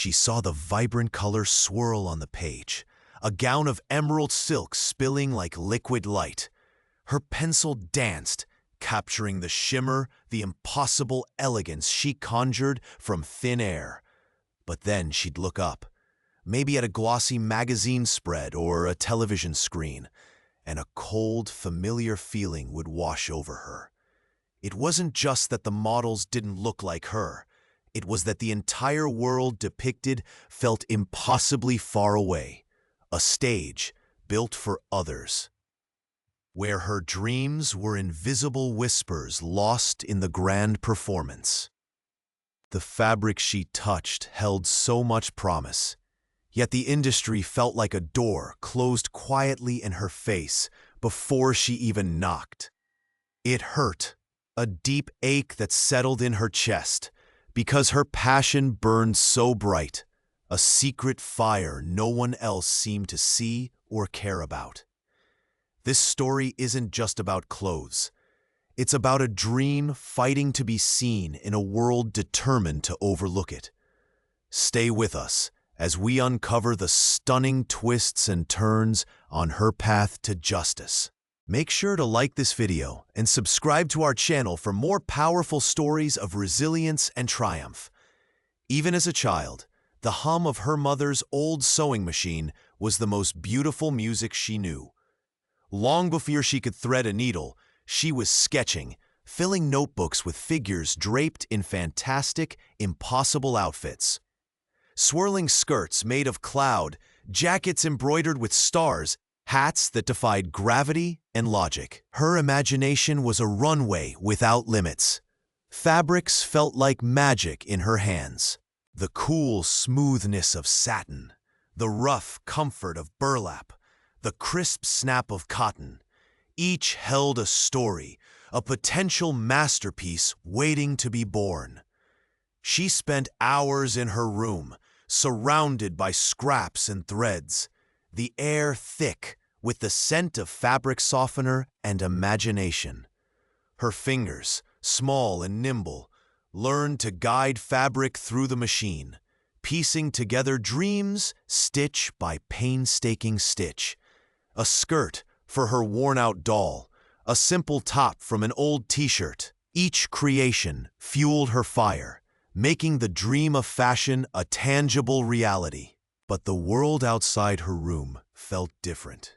She saw the vibrant colors swirl on the page, a gown of emerald silk spilling like liquid light. Her pencil danced, capturing the shimmer, the impossible elegance she conjured from thin air. But then she'd look up, maybe at a glossy magazine spread or a television screen, and a cold, familiar feeling would wash over her. It wasn't just that the models didn't look like her. It was that the entire world depicted felt impossibly far away, a stage built for others, where her dreams were invisible whispers lost in the grand performance. The fabric she touched held so much promise, yet the industry felt like a door closed quietly in her face before she even knocked. It hurt, a deep ache that settled in her chest, because her passion burned so bright, a secret fire no one else seemed to see or care about. This story isn't just about clothes. It's about a dream fighting to be seen in a world determined to overlook it. Stay with us as we uncover the stunning twists and turns on her path to justice. Make sure to like this video and subscribe to our channel for more powerful stories of resilience and triumph. Even as a child, the hum of her mother's old sewing machine was the most beautiful music she knew. Long before she could thread a needle, she was sketching, filling notebooks with figures draped in fantastic, impossible outfits. Swirling skirts made of cloud, jackets embroidered with stars, hats that defied gravity and logic. Her imagination was a runway without limits. Fabrics felt like magic in her hands. The cool smoothness of satin, the rough comfort of burlap, the crisp snap of cotton. Each held a story, a potential masterpiece waiting to be born. She spent hours in her room, surrounded by scraps and threads, the air thick with the scent of fabric softener and imagination. Her fingers, small and nimble, learned to guide fabric through the machine, piecing together dreams stitch by painstaking stitch. A skirt for her worn-out doll, a simple top from an old t-shirt. Each creation fueled her fire, making the dream of fashion a tangible reality. But the world outside her room felt different.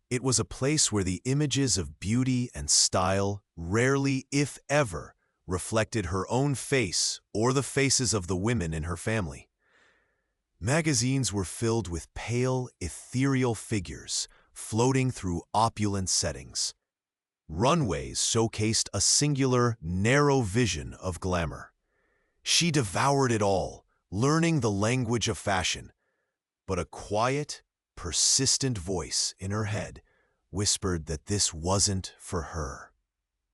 It was a place where the images of beauty and style rarely, if ever, reflected her own face or the faces of the women in her family. Magazines were filled with pale, ethereal figures floating through opulent settings. Runways showcased a singular, narrow vision of glamour. She devoured it all, learning the language of fashion. But a quiet, persistent voice in her head whispered that this wasn't for her.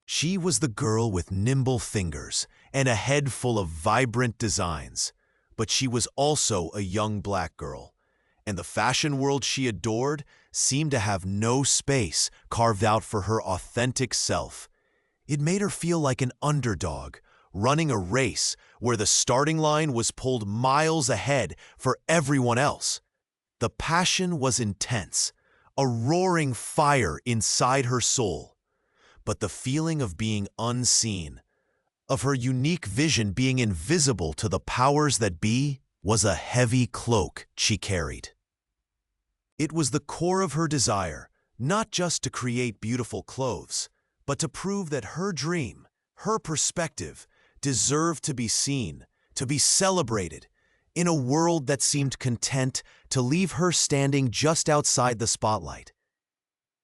She was the girl with nimble fingers and a head full of vibrant designs, but she was also a young black girl, and the fashion world she adored seemed to have no space carved out for her authentic self. It made her feel like an underdog, running a race where the starting line was pulled miles ahead for everyone else. The passion was intense, a roaring fire inside her soul. But the feeling of being unseen, of her unique vision being invisible to the powers that be, was a heavy cloak she carried. It was the core of her desire, not just to create beautiful clothes, but to prove that her dream, her perspective, deserved to be seen, to be celebrated, in a world that seemed content to leave her standing just outside the spotlight.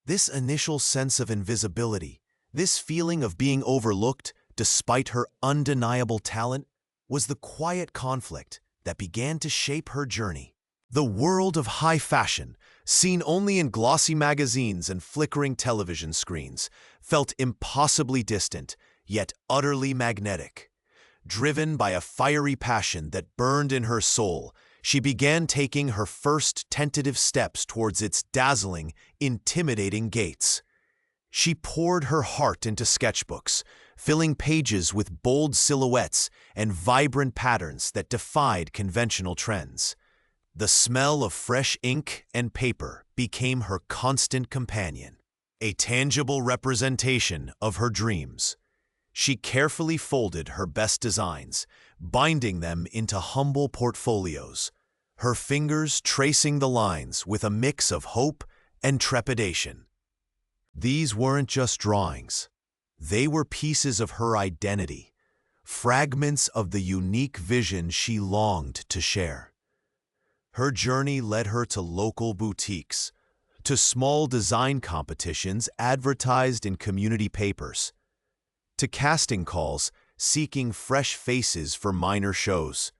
This initial sense of invisibility, this feeling of being overlooked despite her undeniable talent, was the quiet conflict that began to shape her journey. The world of high fashion, seen only in glossy magazines and flickering television screens, felt impossibly distant, yet utterly magnetic. Driven by a fiery passion that burned in her soul, she began taking her first tentative steps towards its dazzling, intimidating gates. She poured her heart into sketchbooks, filling pages with bold silhouettes and vibrant patterns that defied conventional trends. The smell of fresh ink and paper became her constant companion, a tangible representation of her dreams. She carefully folded her best designs, binding them into humble portfolios, her fingers tracing the lines with a mix of hope and trepidation. These weren't just drawings. They were pieces of her identity, fragments of the unique vision she longed to share. Her journey led her to local boutiques, to small design competitions advertised in community papers, to casting calls seeking fresh faces for minor shows.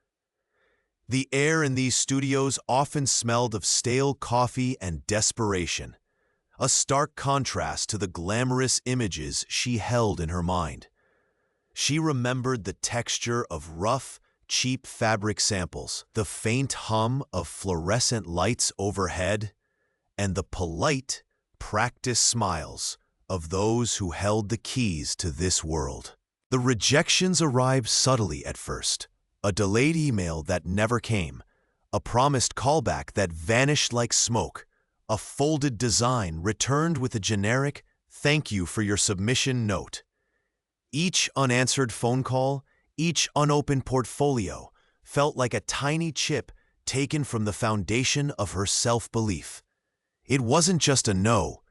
The air in these studios often smelled of stale coffee and desperation, a stark contrast to the glamorous images she held in her mind. She remembered the texture of rough, cheap fabric samples, the faint hum of fluorescent lights overhead, and the polite, practiced smiles of those who held the keys to this world. The rejections arrived subtly at first, a delayed email that never came, a promised callback that vanished like smoke, a folded design returned with a generic "thank you for your submission" note. Each unanswered phone call, each unopened portfolio felt like a tiny chip taken from the foundation of her self-belief. It wasn't just a no,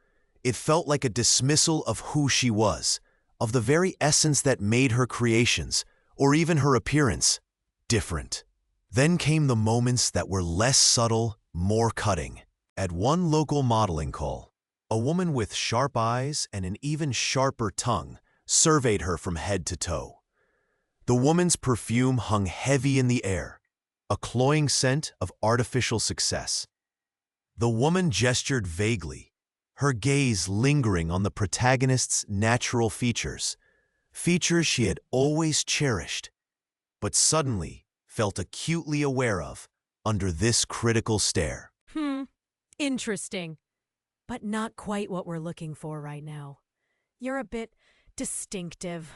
it felt like a dismissal of who she was, of the very essence that made her creations, or even her appearance, different. Then came the moments that were less subtle, more cutting. At one local modeling call, a woman with sharp eyes and an even sharper tongue surveyed her from head to toe. The woman's perfume hung heavy in the air, a cloying scent of artificial success. The woman gestured vaguely, her gaze lingering on the protagonist's natural features, features she had always cherished, but suddenly felt acutely aware of under this critical stare. Interesting, but not quite what we're looking for right now. You're a bit distinctive.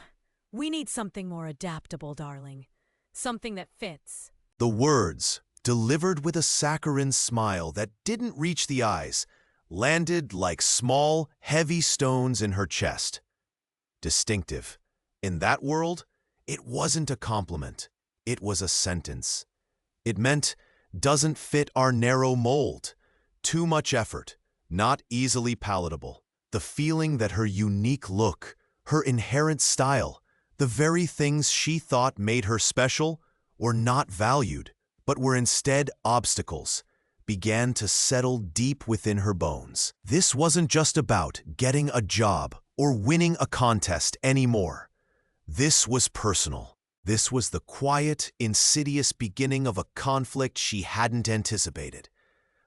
We need something more adaptable, darling. Something that fits. The words, delivered with a saccharine smile that didn't reach the eyes, landed like small, heavy stones in her chest. Distinctive. In that world, it wasn't a compliment. It was a sentence. It meant, doesn't fit our narrow mold. Too much effort, not easily palatable. The feeling that her unique look, her inherent style, the very things she thought made her special, were not valued, but were instead obstacles, began to settle deep within her bones. This wasn't just about getting a job or winning a contest anymore. This was personal. This was the quiet, insidious beginning of a conflict she hadn't anticipated.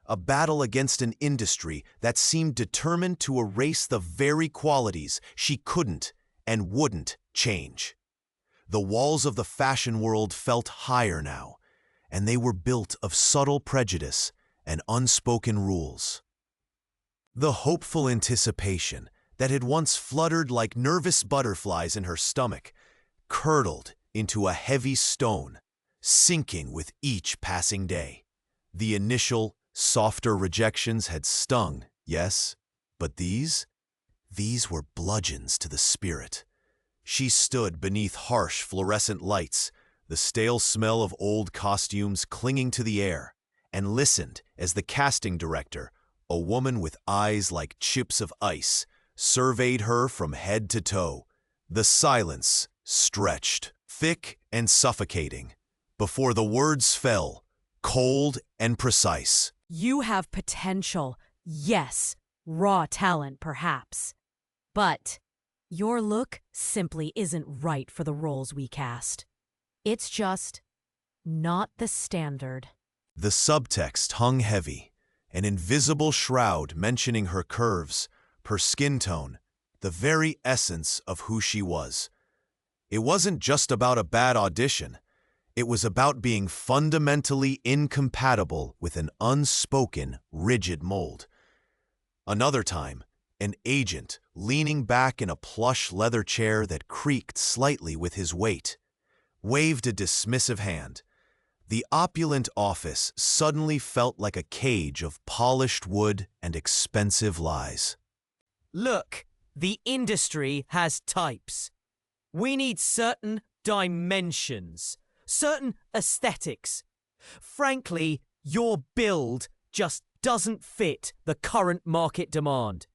A battle against an industry that seemed determined to erase the very qualities she couldn't and wouldn't change. The walls of the fashion world felt higher now, and they were built of subtle prejudice and unspoken rules. The hopeful anticipation that had once fluttered like nervous butterflies in her stomach curdled into a heavy stone, sinking with each passing day. The initial, softer rejections had stung, yes, but these were bludgeons to the spirit. She stood beneath harsh fluorescent lights, the stale smell of old costumes clinging to the air, and listened as the casting director, a woman with eyes like chips of ice, surveyed her from head to toe. The silence stretched, thick and suffocating, before the words fell, cold and precise. You have potential, yes, raw talent perhaps, but your look simply isn't right for the roles we cast. It's just not the standard. The subtext hung heavy, an invisible shroud mentioning her curves, her skin tone, the very essence of who she was. It wasn't just about a bad audition. It was about being fundamentally incompatible with an unspoken, rigid mold. Another time, An agent, leaning back in a plush leather chair that creaked slightly with his weight, waved a dismissive hand. The opulent office suddenly felt like a cage of polished wood and expensive lies. Look, the industry has types. We need certain dimensions, certain aesthetics. Frankly, your build just doesn't fit the current market demand.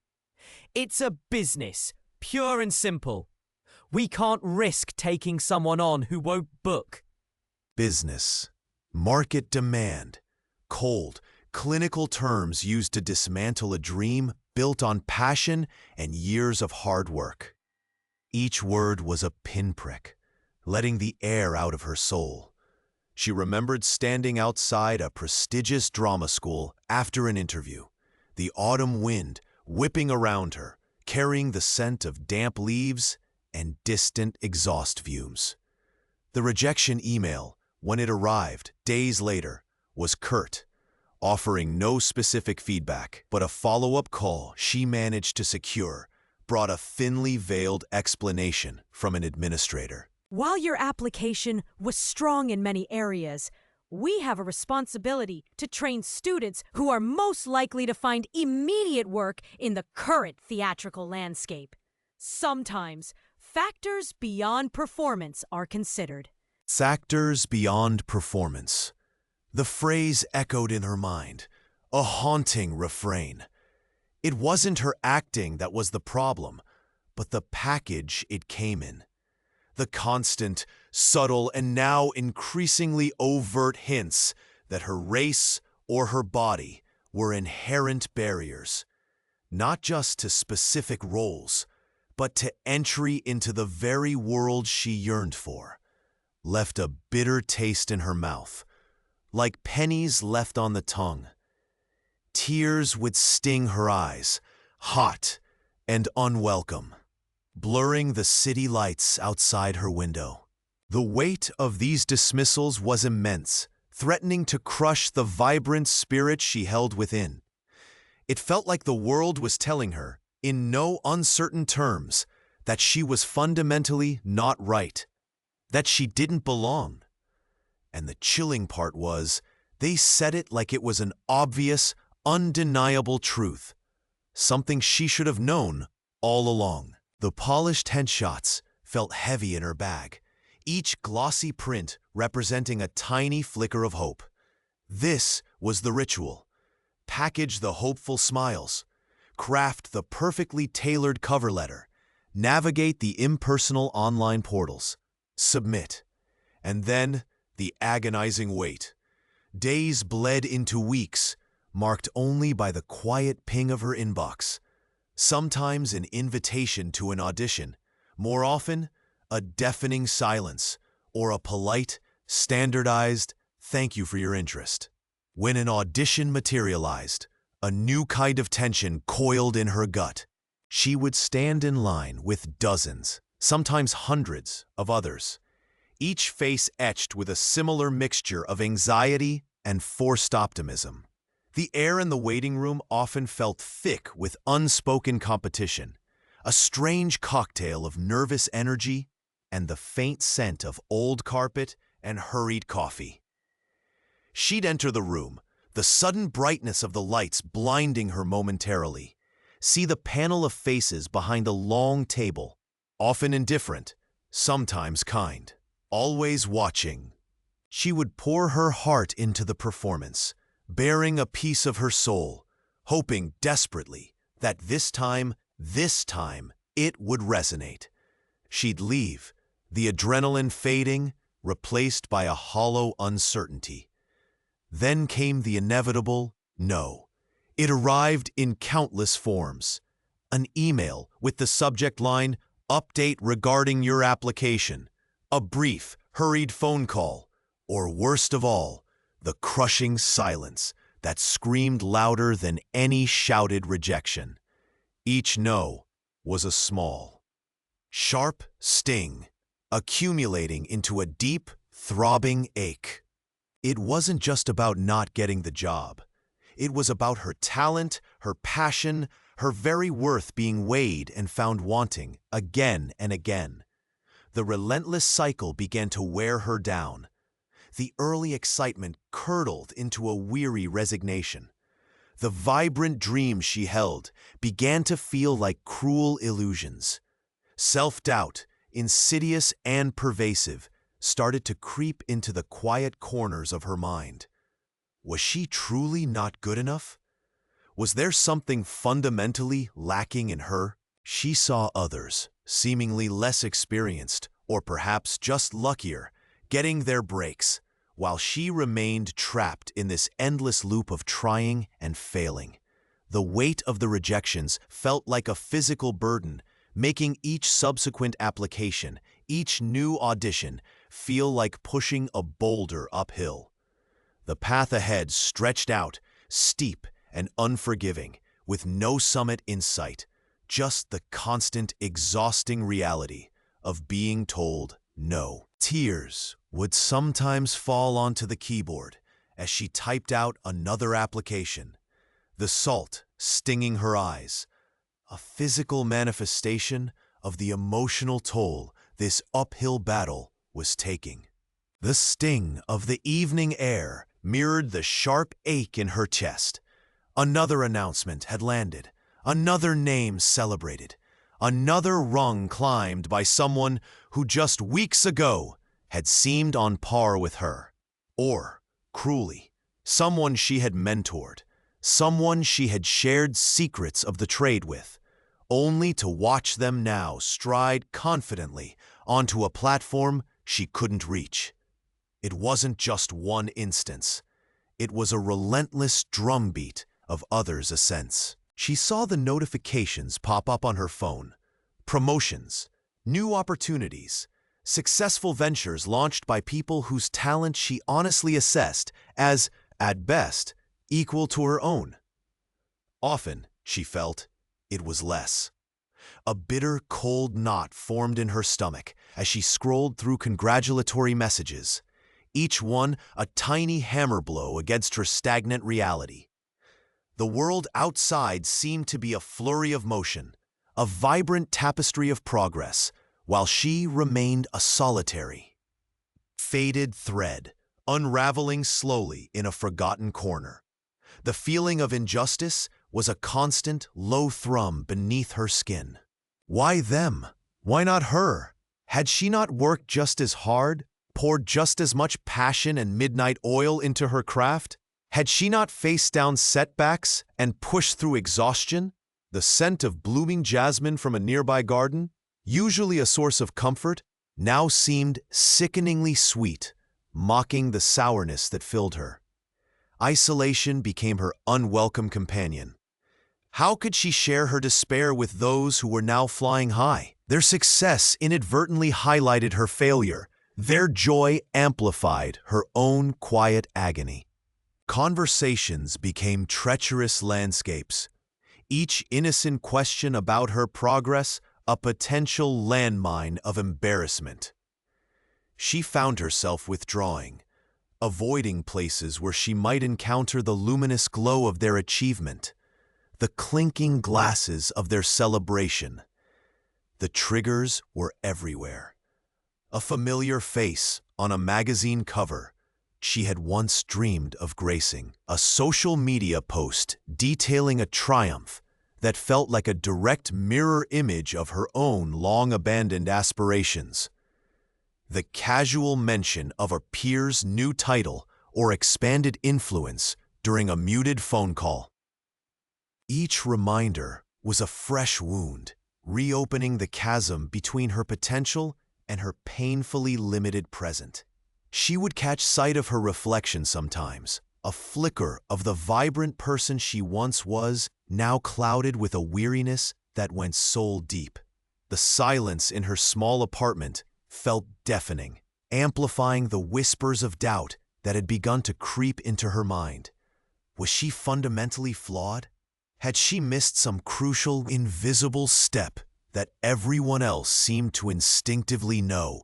It's a business, pure and simple. We can't risk taking someone on who won't book. Business, market demand, cold, clinical terms used to dismantle a dream built on passion and years of hard work. Each word was a pinprick, letting the air out of her soul. She remembered standing outside a prestigious drama school after an interview, the autumn wind whipping around her, carrying the scent of damp leaves and distant exhaust fumes. The rejection email, when it arrived days later, was curt, offering no specific feedback, but a follow-up call she managed to secure brought a thinly veiled explanation from an administrator. While your application was strong in many areas, we have a responsibility to train students who are most likely to find immediate work in the current theatrical landscape. Sometimes, factors beyond performance are considered. Factors beyond performance. The phrase echoed in her mind, a haunting refrain. It wasn't her acting that was the problem, but the package it came in. The constant, subtle, and now increasingly overt hints that her race or her body were inherent barriers, not just to specific roles, but to entry into the very world she yearned for, left a bitter taste in her mouth, like pennies left on the tongue. Tears would sting her eyes, hot and unwelcome, blurring the city lights outside her window. The weight of these dismissals was immense, threatening to crush the vibrant spirit she held within. It felt like the world was telling her, in no uncertain terms, that she was fundamentally not right, that she didn't belong. And the chilling part was, they said it like it was an obvious, undeniable truth, something she should have known all along. The polished headshots felt heavy in her bag, each glossy print representing a tiny flicker of hope. This was the ritual. Package the hopeful smiles, craft the perfectly tailored cover letter, navigate the impersonal online portals, submit, and then the agonizing wait. Days bled into weeks, marked only by the quiet ping of her inbox. Sometimes an invitation to an audition, more often a deafening silence, or a polite, standardized "thank you for your interest." When an audition materialized, a new kind of tension coiled in her gut. She would stand in line with dozens, sometimes hundreds, of others, each face etched with a similar mixture of anxiety and forced optimism. The air in the waiting room often felt thick with unspoken competition, a strange cocktail of nervous energy and the faint scent of old carpet and hurried coffee. She'd enter the room, the sudden brightness of the lights blinding her momentarily, see the panel of faces behind a long table, often indifferent, sometimes kind, always watching. She would pour her heart into the performance, bearing a piece of her soul, hoping desperately that this time, it would resonate. She'd leave, the adrenaline fading, replaced by a hollow uncertainty. Then came the inevitable no. It arrived in countless forms. An email with the subject line, "Update regarding your application," a brief, hurried phone call, or worst of all, the crushing silence that screamed louder than any shouted rejection. Each no was a small, sharp sting, accumulating into a deep, throbbing ache. It wasn't just about not getting the job. It was about her talent, her passion, her very worth being weighed and found wanting again and again. The relentless cycle began to wear her down. The early excitement curdled into a weary resignation. The vibrant dreams she held began to feel like cruel illusions. Self-doubt, insidious and pervasive, started to creep into the quiet corners of her mind. Was she truly not good enough? Was there something fundamentally lacking in her? She saw others, seemingly less experienced, or perhaps just luckier, getting their breaks, while she remained trapped in this endless loop of trying and failing. The weight of the rejections felt like a physical burden, making each subsequent application, each new audition, feel like pushing a boulder uphill. The path ahead stretched out, steep and unforgiving, with no summit in sight, just the constant, exhausting reality of being told no. Tears would sometimes fall onto the keyboard as she typed out another application, the salt stinging her eyes, a physical manifestation of the emotional toll this uphill battle was taking. The sting of the evening air mirrored the sharp ache in her chest. Another announcement had landed, another name celebrated, another rung climbed by someone who just weeks ago had seemed on par with her. Or, cruelly, someone she had mentored, someone she had shared secrets of the trade with, only to watch them now stride confidently onto a platform she couldn't reach. It wasn't just one instance. It was a relentless drumbeat of others' ascents. She saw the notifications pop up on her phone. Promotions, new opportunities, successful ventures launched by people whose talent she honestly assessed as, at best, equal to her own. Often, she felt, it was less. A bitter, cold knot formed in her stomach as she scrolled through congratulatory messages, each one a tiny hammer blow against her stagnant reality. The world outside seemed to be a flurry of motion, a vibrant tapestry of progress, while she remained a solitary, faded thread, unraveling slowly in a forgotten corner. The feeling of injustice was a constant, low thrum beneath her skin. Why them? Why not her? Had she not worked just as hard, poured just as much passion and midnight oil into her craft? Had she not faced down setbacks and pushed through exhaustion? The scent of blooming jasmine from a nearby garden, usually a source of comfort, now seemed sickeningly sweet, mocking the sourness that filled her. Isolation became her unwelcome companion. How could she share her despair with those who were now flying high? Their success inadvertently highlighted her failure. Their joy amplified her own quiet agony. Conversations became treacherous landscapes, each innocent question about her progress a potential landmine of embarrassment. She found herself withdrawing, avoiding places where she might encounter the luminous glow of their achievement, the clinking glasses of their celebration. The triggers were everywhere. A familiar face on a magazine cover she had once dreamed of gracing. A social media post detailing a triumph that felt like a direct mirror image of her own long-abandoned aspirations. The casual mention of a peer's new title or expanded influence during a muted phone call. Each reminder was a fresh wound, reopening the chasm between her potential and her painfully limited present. She would catch sight of her reflection sometimes, a flicker of the vibrant person she once was, now clouded with a weariness that went soul deep. The silence in her small apartment felt deafening, amplifying the whispers of doubt that had begun to creep into her mind. Was she fundamentally flawed? Had she missed some crucial, invisible step that everyone else seemed to instinctively know?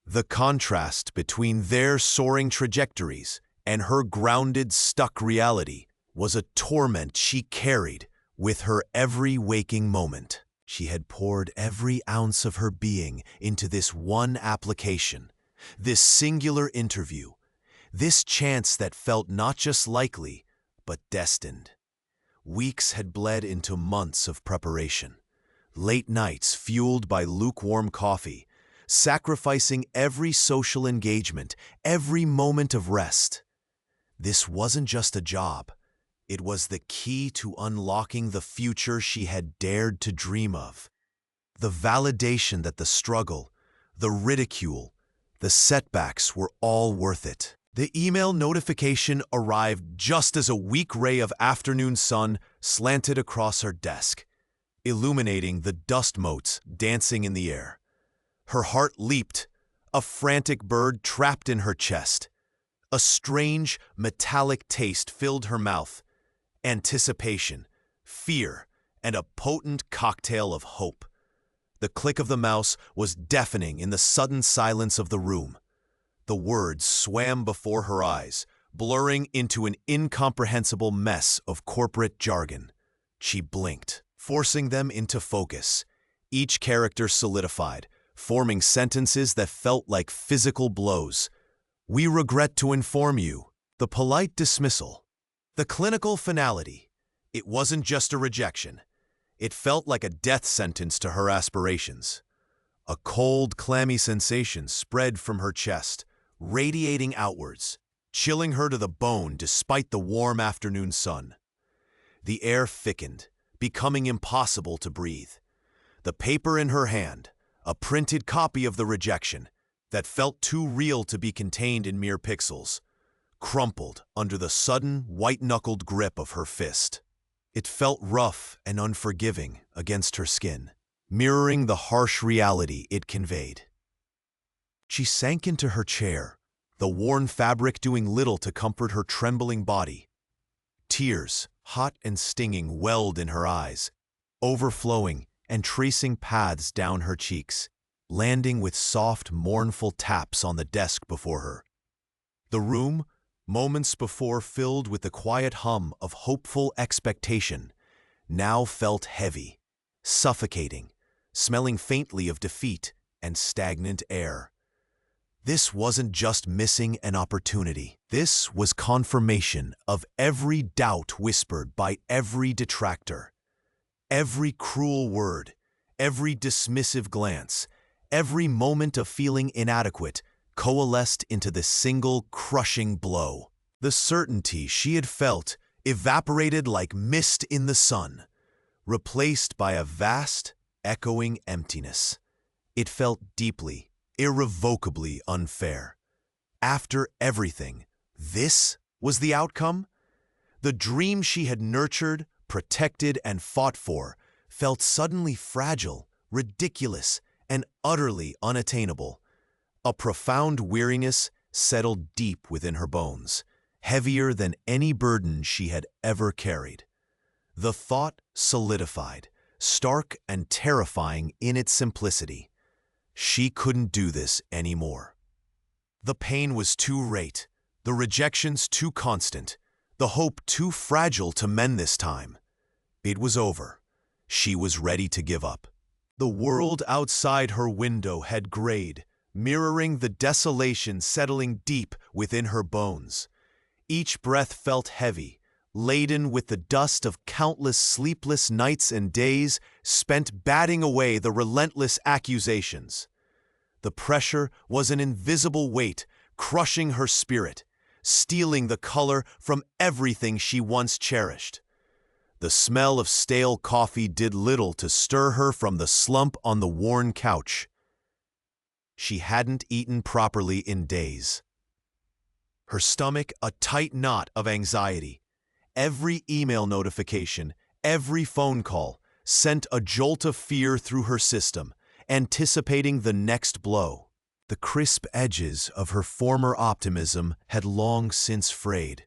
The contrast between their soaring trajectories and her grounded, stuck reality was a torment she carried With her every waking moment, she had poured every ounce of her being into this one application, this singular interview, this chance that felt not just likely, but destined. Weeks had bled into months of preparation, late nights fueled by lukewarm coffee, sacrificing every social engagement, every moment of rest. This wasn't just a job. It was the key to unlocking the future she had dared to dream of. The validation that the struggle, the ridicule, the setbacks were all worth it. The email notification arrived just as a weak ray of afternoon sun slanted across her desk, illuminating the dust motes dancing in the air. Her heart leaped, a frantic bird trapped in her chest. A strange, metallic taste filled her mouth. Anticipation, fear, and a potent cocktail of hope. The click of the mouse was deafening in the sudden silence of the room. The words swam before her eyes, blurring into an incomprehensible mess of corporate jargon. She blinked, forcing them into focus. Each character solidified, forming sentences that felt like physical blows. "We regret to inform you." The polite dismissal. The clinical finality. It wasn't just a rejection. It felt like a death sentence to her aspirations. A cold, clammy sensation spread from her chest, radiating outwards, chilling her to the bone despite the warm afternoon sun. The air thickened, becoming impossible to breathe. The paper in her hand, a printed copy of the rejection, that felt too real to be contained in mere pixels, crumpled under the sudden, white-knuckled grip of her fist. It felt rough and unforgiving against her skin, mirroring the harsh reality it conveyed. She sank into her chair, the worn fabric doing little to comfort her trembling body. Tears, hot and stinging, welled in her eyes, overflowing and tracing paths down her cheeks, landing with soft, mournful taps on the desk before her. The room, moments before filled with the quiet hum of hopeful expectation, now felt heavy, suffocating, smelling faintly of defeat and stagnant air. This wasn't just missing an opportunity. This was confirmation of every doubt whispered by every detractor. Every cruel word, every dismissive glance, every moment of feeling inadequate coalesced into this single crushing blow. The certainty she had felt evaporated like mist in the sun, replaced by a vast, echoing emptiness. It felt deeply, irrevocably unfair. After everything, this was the outcome? The dream she had nurtured, protected, and fought for felt suddenly fragile, ridiculous, and utterly unattainable. A profound weariness settled deep within her bones, heavier than any burden she had ever carried. The thought solidified, stark and terrifying in its simplicity. She couldn't do this anymore. The pain was too great, the rejections too constant, the hope too fragile to mend this time. It was over. She was ready to give up. The world outside her window had grayed, mirroring the desolation settling deep within her bones. Each breath felt heavy, laden with the dust of countless sleepless nights and days spent batting away the relentless accusations. The pressure was an invisible weight, crushing her spirit, stealing the color from everything she once cherished. The smell of stale coffee did little to stir her from the slump on the worn couch. She hadn't eaten properly in days. Her stomach a tight knot of anxiety. Every email notification, every phone call sent a jolt of fear through her system, anticipating the next blow. The crisp edges of her former optimism had long since frayed,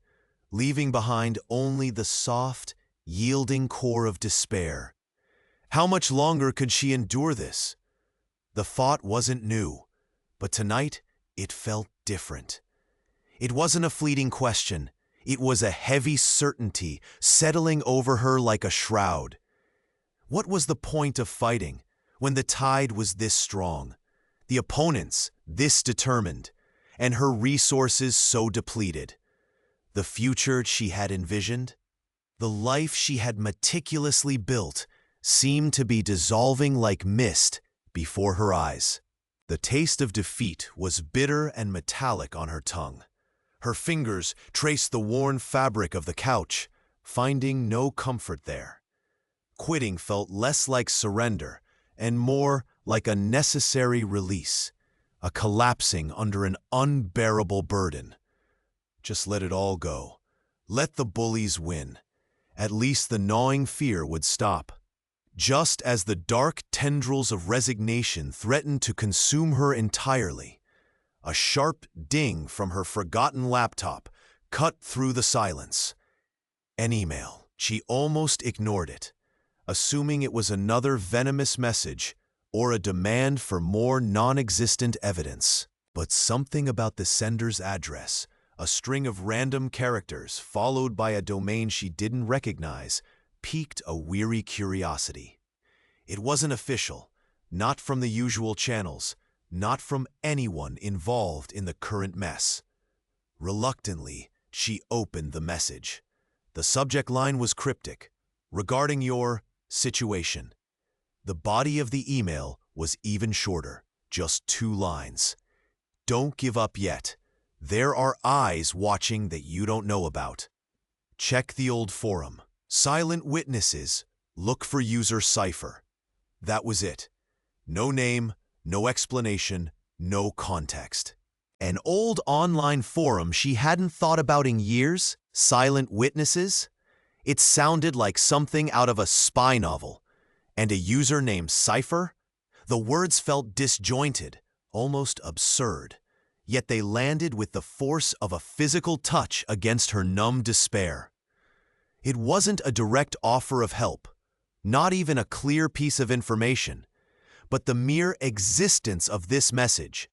leaving behind only the soft, yielding core of despair. How much longer could she endure this? The thought wasn't new, but tonight it felt different. It wasn't a fleeting question. It was a heavy certainty settling over her like a shroud. What was the point of fighting when the tide was this strong, the opponents this determined, and her resources so depleted? The future she had envisioned, the life she had meticulously built, seemed to be dissolving like mist before her eyes. The taste of defeat was bitter and metallic on her tongue. Her fingers traced the worn fabric of the couch, finding no comfort there. Quitting felt less like surrender and more like a necessary release, a collapsing under an unbearable burden. Just let it all go. Let the bullies win. At least the gnawing fear would stop. Just as the dark tendrils of resignation threatened to consume her entirely, a sharp ding from her forgotten laptop cut through the silence. An email. She almost ignored it, assuming it was another venomous message or a demand for more non-existent evidence. But something about the sender's address, a string of random characters followed by a domain she didn't recognize, piqued a weary curiosity. It wasn't official, not from the usual channels, not from anyone involved in the current mess. Reluctantly, she opened the message. The subject line was cryptic, regarding your situation. The body of the email was even shorter, just 2 lines. Don't give up yet. There are eyes watching that you don't know about. Check the old forum. Silent witnesses. Look for user cipher. That was it. No name, no explanation, no context. An old online forum she hadn't thought about in years? Silent witnesses? It sounded like something out of a spy novel. And a user named Cypher? The words felt disjointed, almost absurd. Yet they landed with the force of a physical touch against her numb despair. It wasn't a direct offer of help, not even a clear piece of information, but the mere existence of this message,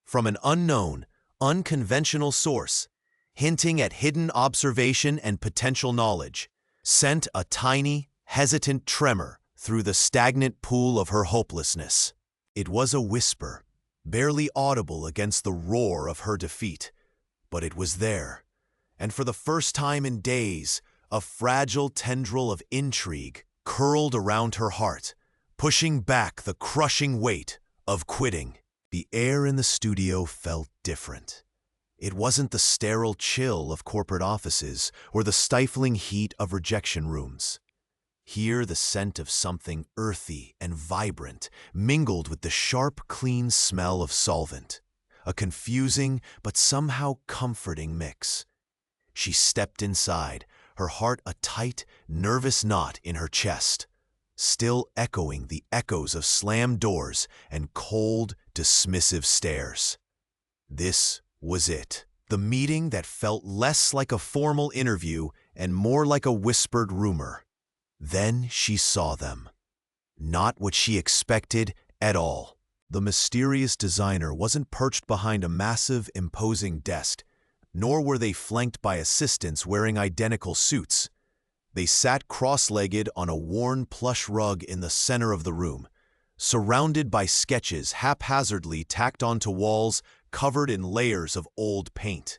from an unknown, unconventional source, hinting at hidden observation and potential knowledge, sent a tiny, hesitant tremor through the stagnant pool of her hopelessness. It was a whisper, barely audible against the roar of her defeat, but it was there, and for the first time in days, a fragile tendril of intrigue curled around her heart, pushing back the crushing weight of quitting. The air in the studio felt different. It wasn't the sterile chill of corporate offices or the stifling heat of rejection rooms. Here the scent of something earthy and vibrant mingled with the sharp, clean smell of solvent, a confusing but somehow comforting mix. She stepped inside, her heart a tight, nervous knot in her chest, still echoing the echoes of slammed doors and cold, dismissive stares. This was it, the meeting that felt less like a formal interview and more like a whispered rumor. Then she saw them. Not what she expected at all. The mysterious designer wasn't perched behind a massive, imposing desk, nor were they flanked by assistants wearing identical suits. They sat cross-legged on a worn plush rug in the center of the room, surrounded by sketches haphazardly tacked onto walls covered in layers of old paint.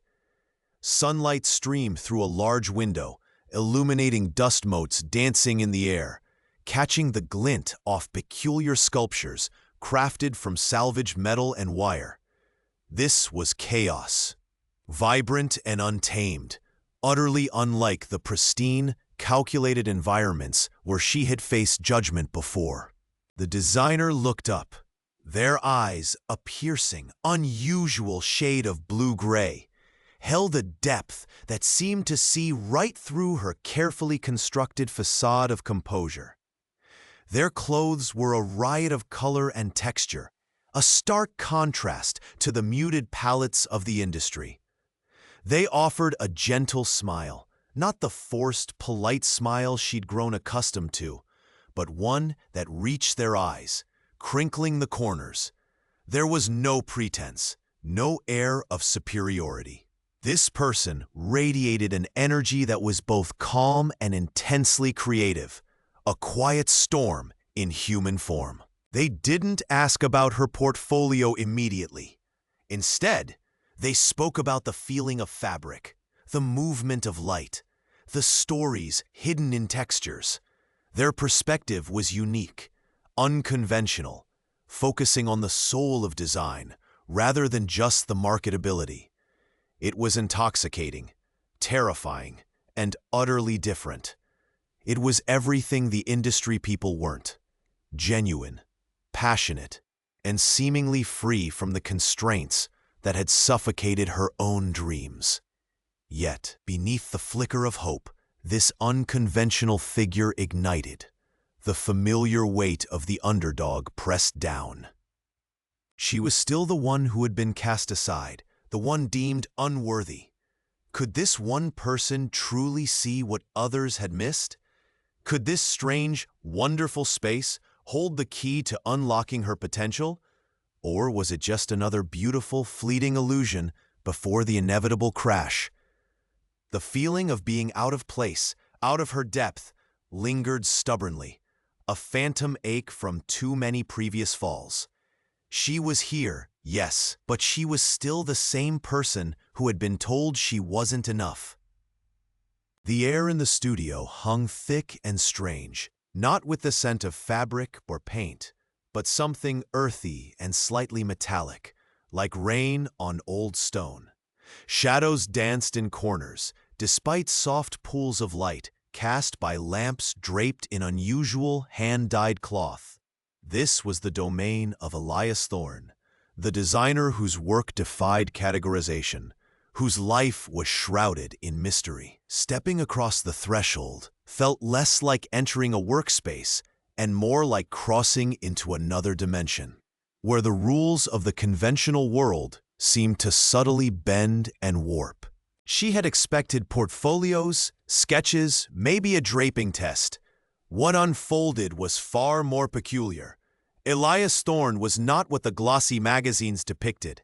Sunlight streamed through a large window, illuminating dust motes dancing in the air, catching the glint off peculiar sculptures crafted from salvaged metal and wire. This was chaos, vibrant and untamed, utterly unlike the pristine, calculated environments where she had faced judgment before. The designer looked up, their eyes a piercing, unusual shade of blue-gray, held a depth that seemed to see right through her carefully constructed facade of composure. Their clothes were a riot of color and texture, a stark contrast to the muted palettes of the industry. They offered a gentle smile, not the forced, polite smile she'd grown accustomed to, but one that reached their eyes, crinkling the corners. There was no pretense, no air of superiority. This person radiated an energy that was both calm and intensely creative, a quiet storm in human form. They didn't ask about her portfolio immediately. Instead, they spoke about the feeling of fabric, the movement of light, the stories hidden in textures. Their perspective was unique, unconventional, focusing on the soul of design rather than just the marketability. It was intoxicating, terrifying, and utterly different. It was everything the industry people weren't: genuine, passionate, and seemingly free from the constraints that had suffocated her own dreams. Yet, beneath the flicker of hope, this unconventional figure ignited. The familiar weight of the underdog pressed down. She was still the one who had been cast aside, the one deemed unworthy. Could this one person truly see what others had missed? Could this strange, wonderful space hold the key to unlocking her potential? Or was it just another beautiful, fleeting illusion before the inevitable crash? The feeling of being out of place, out of her depth, lingered stubbornly, a phantom ache from too many previous falls. She was here, yes, but she was still the same person who had been told she wasn't enough. The air in the studio hung thick and strange, not with the scent of fabric or paint, but something earthy and slightly metallic, like rain on old stone. Shadows danced in corners, despite soft pools of light cast by lamps draped in unusual hand-dyed cloth. This was the domain of Elias Thorne, the designer whose work defied categorization, whose life was shrouded in mystery. Stepping across the threshold felt less like entering a workspace and more like crossing into another dimension, where the rules of the conventional world seemed to subtly bend and warp. She had expected portfolios, sketches, maybe a draping test. What unfolded was far more peculiar. Elias Thorne was not what the glossy magazines depicted.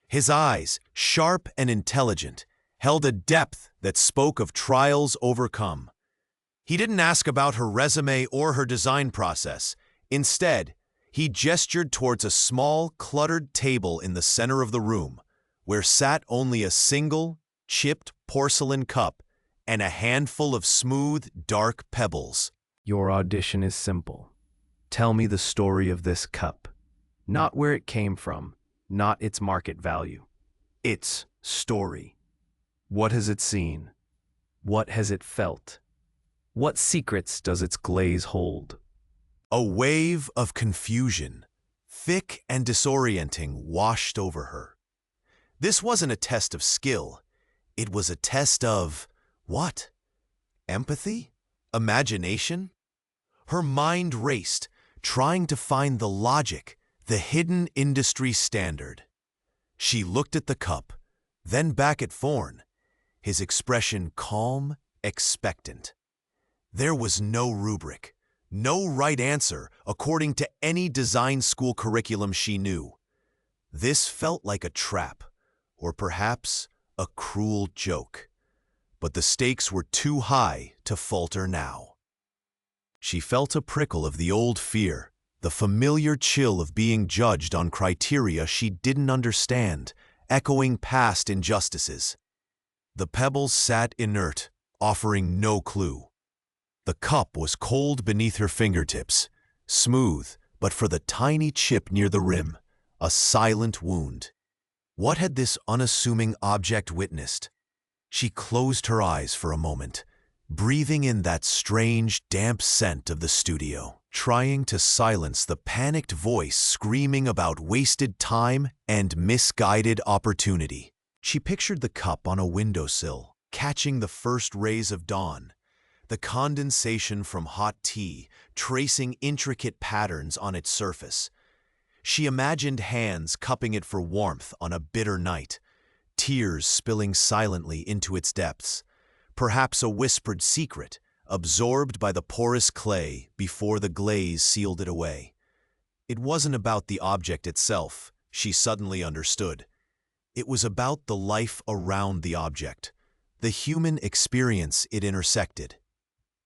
His eyes, sharp and intelligent, held a depth that spoke of trials overcome. He didn't ask about her resume or her design process. Instead, he gestured towards a small, cluttered table in the center of the room, where sat only a single, chipped porcelain cup and a handful of smooth, dark pebbles. Your audition is simple. Tell me the story of this cup. Not where it came from, not its market value. Its story. What has it seen? What has it felt? What secrets does its glaze hold? A wave of confusion, thick and disorienting, washed over her. This wasn't a test of skill. It was a test of what? Empathy? Imagination? Her mind raced, trying to find the logic, the hidden industry standard. She looked at the cup, then back at Thorne, his expression calm, expectant. There was no rubric, no right answer according to any design school curriculum she knew. This felt like a trap, or perhaps a cruel joke. But the stakes were too high to falter now. She felt a prickle of the old fear, the familiar chill of being judged on criteria she didn't understand, echoing past injustices. The pebbles sat inert, offering no clue. The cup was cold beneath her fingertips, smooth, but for the tiny chip near the rim, a silent wound. What had this unassuming object witnessed? She closed her eyes for a moment, breathing in that strange, damp scent of the studio, trying to silence the panicked voice screaming about wasted time and misguided opportunity. She pictured the cup on a windowsill, catching the first rays of dawn, the condensation from hot tea tracing intricate patterns on its surface. She imagined hands cupping it for warmth on a bitter night, tears spilling silently into its depths, perhaps a whispered secret absorbed by the porous clay before the glaze sealed it away. It wasn't about the object itself, she suddenly understood. It was about the life around the object, the human experience it intersected.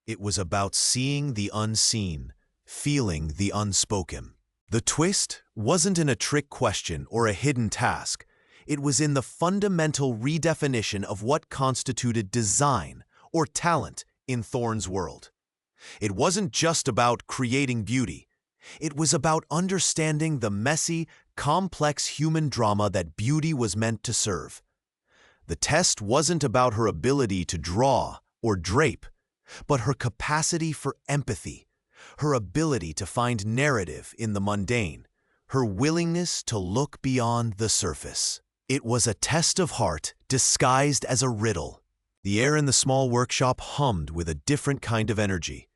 It was about seeing the unseen, feeling the unspoken. The twist wasn't in a trick question or a hidden task. It was in the fundamental redefinition of what constituted design or talent in Thorne's world. It wasn't just about creating beauty. It was about understanding the messy, complex human drama that beauty was meant to serve. The test wasn't about her ability to draw or drape, but her capacity for empathy, her ability to find narrative in the mundane, her willingness to look beyond the surface. It was a test of heart disguised as a riddle. The air in the small workshop hummed with a different kind of energy.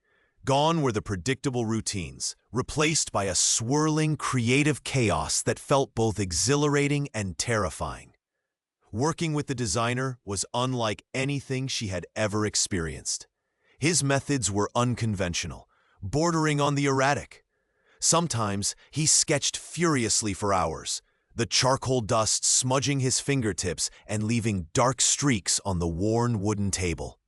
Gone were the predictable routines, replaced by a swirling, creative chaos that felt both exhilarating and terrifying. Working with the designer was unlike anything she had ever experienced. His methods were unconventional, bordering on the erratic. Sometimes he sketched furiously for hours, the charcoal dust smudging his fingertips and leaving dark streaks on the worn wooden table.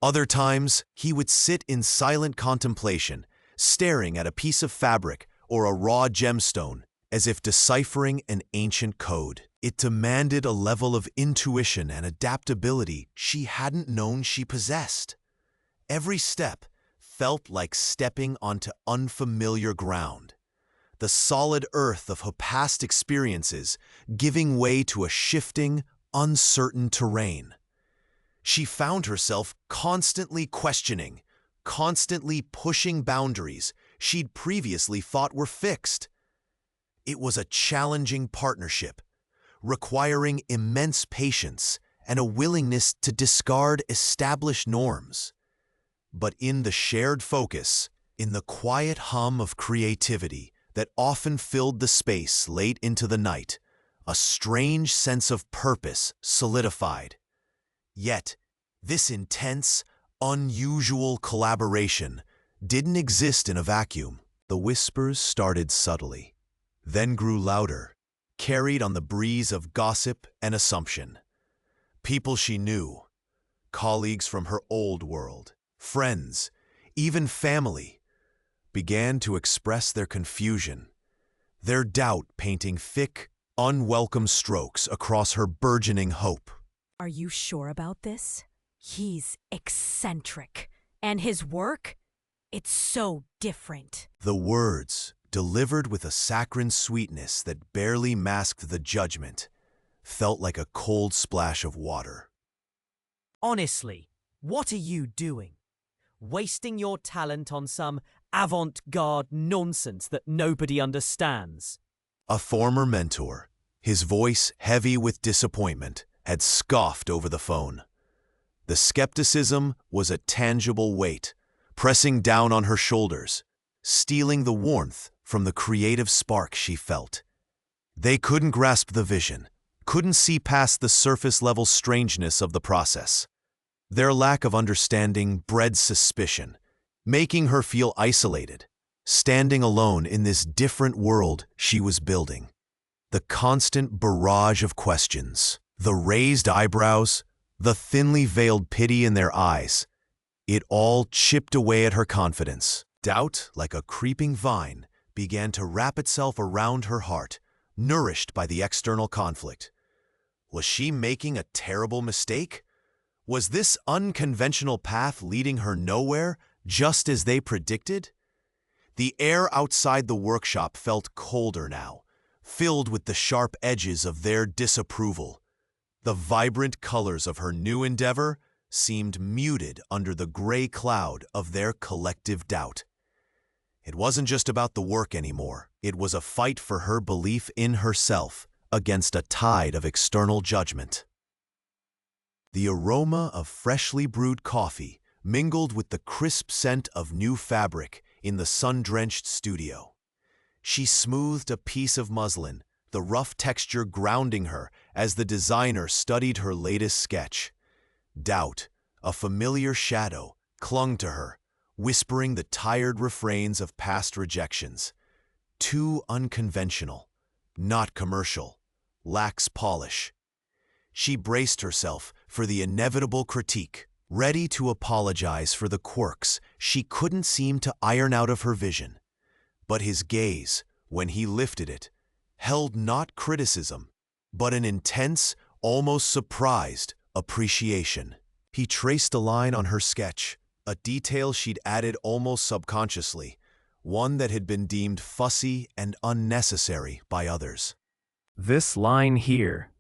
Other times, he would sit in silent contemplation, staring at a piece of fabric or a raw gemstone, as if deciphering an ancient code. It demanded a level of intuition and adaptability she hadn't known she possessed. Every step felt like stepping onto unfamiliar ground, the solid earth of her past experiences giving way to a shifting, uncertain terrain. She found herself constantly questioning, constantly pushing boundaries she'd previously thought were fixed. It was a challenging partnership, requiring immense patience and a willingness to discard established norms. But in the shared focus, in the quiet hum of creativity that often filled the space late into the night, a strange sense of purpose solidified. Yet, this intense, unusual collaboration didn't exist in a vacuum. The whispers started subtly, then grew louder, carried on the breeze of gossip and assumption. People she knew, colleagues from her old world, friends, even family, began to express their confusion, their doubt painting thick, unwelcome strokes across her burgeoning hope. Are you sure about this? He's eccentric. And his work? It's so different. The words, delivered with a saccharine sweetness that barely masked the judgment, felt like a cold splash of water. Honestly, what are you doing? Wasting your talent on some avant-garde nonsense that nobody understands. A former mentor, his voice heavy with disappointment, had scoffed over the phone. The skepticism was a tangible weight, pressing down on her shoulders, stealing the warmth from the creative spark she felt. They couldn't grasp the vision, couldn't see past the surface-level strangeness of the process. Their lack of understanding bred suspicion, making her feel isolated, standing alone in this different world she was building. The constant barrage of questions, the raised eyebrows, the thinly veiled pity in their eyes, it all chipped away at her confidence. Doubt, like a creeping vine, began to wrap itself around her heart, nourished by the external conflict. Was she making a terrible mistake? Was this unconventional path leading her nowhere, just as they predicted? The air outside the workshop felt colder now, filled with the sharp edges of their disapproval. The vibrant colors of her new endeavor seemed muted under the gray cloud of their collective doubt. It wasn't just about the work anymore. It was a fight for her belief in herself against a tide of external judgment. The aroma of freshly brewed coffee mingled with the crisp scent of new fabric in the sun-drenched studio. She smoothed a piece of muslin, the rough texture grounding her as the designer studied her latest sketch. Doubt, a familiar shadow, clung to her, whispering the tired refrains of past rejections. Too unconventional, not commercial, lacks polish. She braced herself for the inevitable critique, ready to apologize for the quirks she couldn't seem to iron out of her vision. But his gaze, when he lifted it, held not criticism, but an intense, almost surprised appreciation. He traced a line on her sketch, a detail she'd added almost subconsciously, one that had been deemed fussy and unnecessary by others. This line here,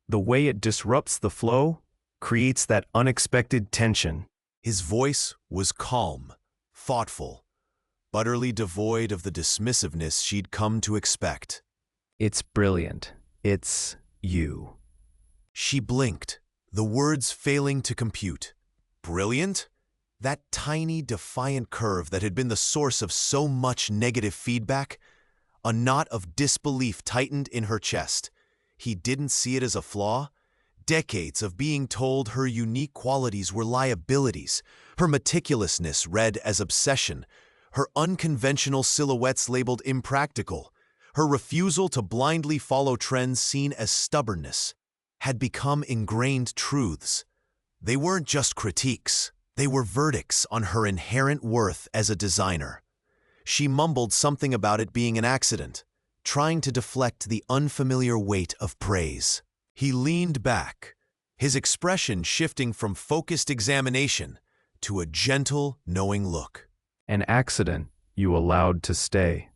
the way it disrupts the flow, creates that unexpected tension. His voice was calm, thoughtful, utterly devoid of the dismissiveness she'd come to expect. It's brilliant. It's you. She blinked, the words failing to compute. Brilliant? That tiny, defiant curve that had been the source of so much negative feedback? A knot of disbelief tightened in her chest. He didn't see it as a flaw? Decades of being told her unique qualities were liabilities, her meticulousness read as obsession, her unconventional silhouettes labeled impractical, her refusal to blindly follow trends seen as stubbornness, had become ingrained truths. They weren't just critiques. They were verdicts on her inherent worth as a designer. She mumbled something about it being an accident, trying to deflect the unfamiliar weight of praise. He leaned back, his expression shifting from focused examination to a gentle, knowing look. An accident you allowed to stay,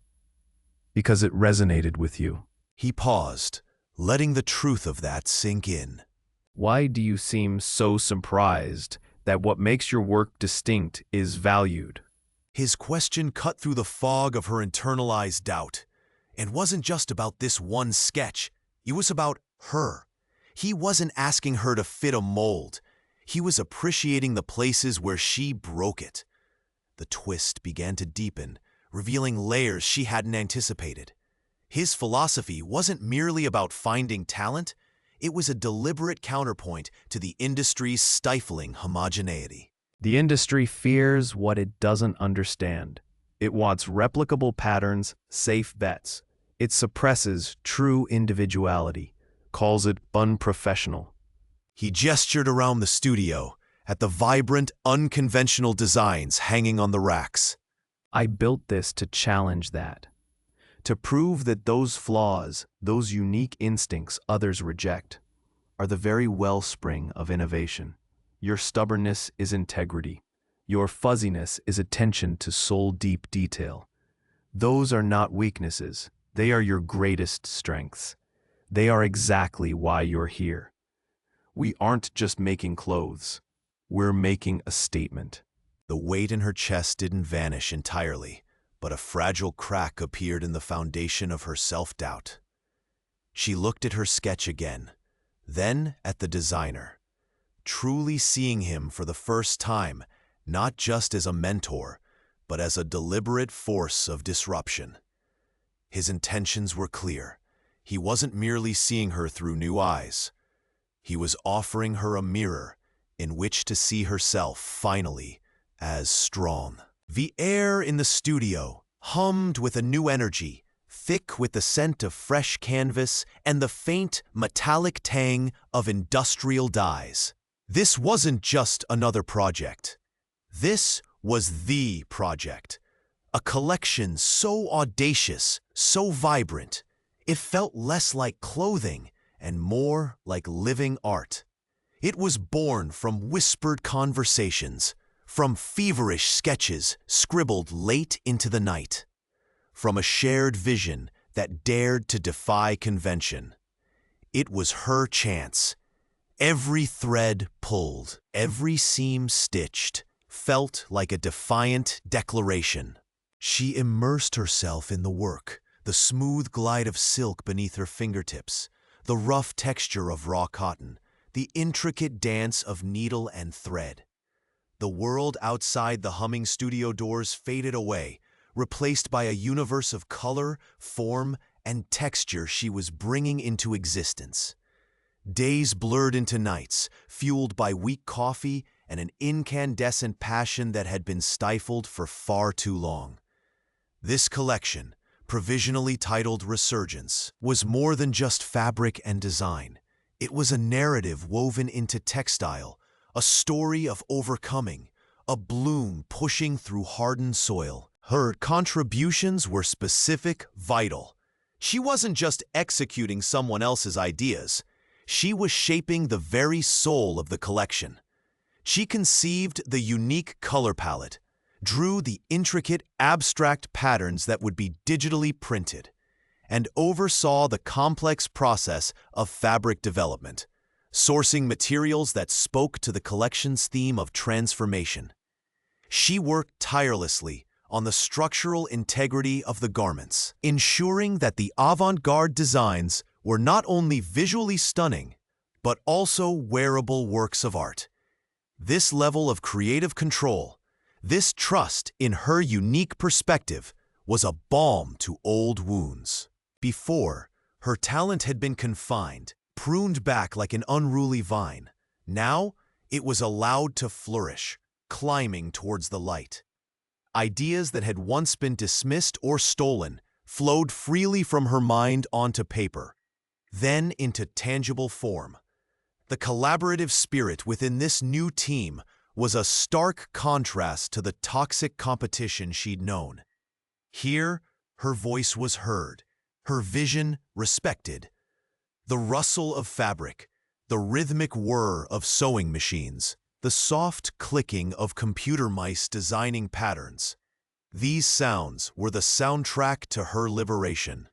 because it resonated with you. He paused, letting the truth of that sink in. Why do you seem so surprised that what makes your work distinct is valued? His question cut through the fog of her internalized doubt. It wasn't just about this one sketch. It was about her. He wasn't asking her to fit a mold. He was appreciating the places where she broke it. The twist began to deepen, revealing layers she hadn't anticipated. His philosophy wasn't merely about finding talent. It was a deliberate counterpoint to the industry's stifling homogeneity. The industry fears what it doesn't understand. It wants replicable patterns, safe bets. It suppresses true individuality, calls it unprofessional. He gestured around the studio at the vibrant, unconventional designs hanging on the racks. I built this to challenge that, to prove that those flaws, those unique instincts others reject, are the very wellspring of innovation. Your stubbornness is integrity. Your fuzziness is attention to soul-deep detail. Those are not weaknesses. They are your greatest strengths. They are exactly why you're here. We aren't just making clothes. We're making a statement. The weight in her chest didn't vanish entirely, but a fragile crack appeared in the foundation of her self-doubt. She looked at her sketch again, then at the designer, truly seeing him for the first time, not just as a mentor, but as a deliberate force of disruption. His intentions were clear. He wasn't merely seeing her through new eyes. He was offering her a mirror in which to see herself finally as strong. The air in the studio hummed with a new energy, thick with the scent of fresh canvas and the faint, metallic tang of industrial dyes. This wasn't just another project. This was the project. A collection so audacious, so vibrant, it felt less like clothing and more like living art. It was born from whispered conversations, from feverish sketches scribbled late into the night, from a shared vision that dared to defy convention. It was her chance. Every thread pulled, every seam stitched, felt like a defiant declaration. She immersed herself in the work, the smooth glide of silk beneath her fingertips, the rough texture of raw cotton, the intricate dance of needle and thread. The world outside the humming studio doors faded away, replaced by a universe of color, form, and texture she was bringing into existence. Days blurred into nights, fueled by weak coffee and an incandescent passion that had been stifled for far too long. This collection, provisionally titled Resurgence, was more than just fabric and design. It was a narrative woven into textile, a story of overcoming, a bloom pushing through hardened soil. Her contributions were specific, vital. She wasn't just executing someone else's ideas. She was shaping the very soul of the collection. She conceived the unique color palette, drew the intricate, abstract patterns that would be digitally printed, and oversaw the complex process of fabric development, sourcing materials that spoke to the collection's theme of transformation. She worked tirelessly on the structural integrity of the garments, ensuring that the avant-garde designs were not only visually stunning, but also wearable works of art. This level of creative control, this trust in her unique perspective, was a balm to old wounds. Before, her talent had been confined, pruned back like an unruly vine. Now, it was allowed to flourish, climbing towards the light. Ideas that had once been dismissed or stolen flowed freely from her mind onto paper, then into tangible form. The collaborative spirit within this new team was a stark contrast to the toxic competition she'd known. Here, her voice was heard, her vision respected. The rustle of fabric, the rhythmic whir of sewing machines, the soft clicking of computer mice designing patterns. These sounds were the soundtrack to her liberation.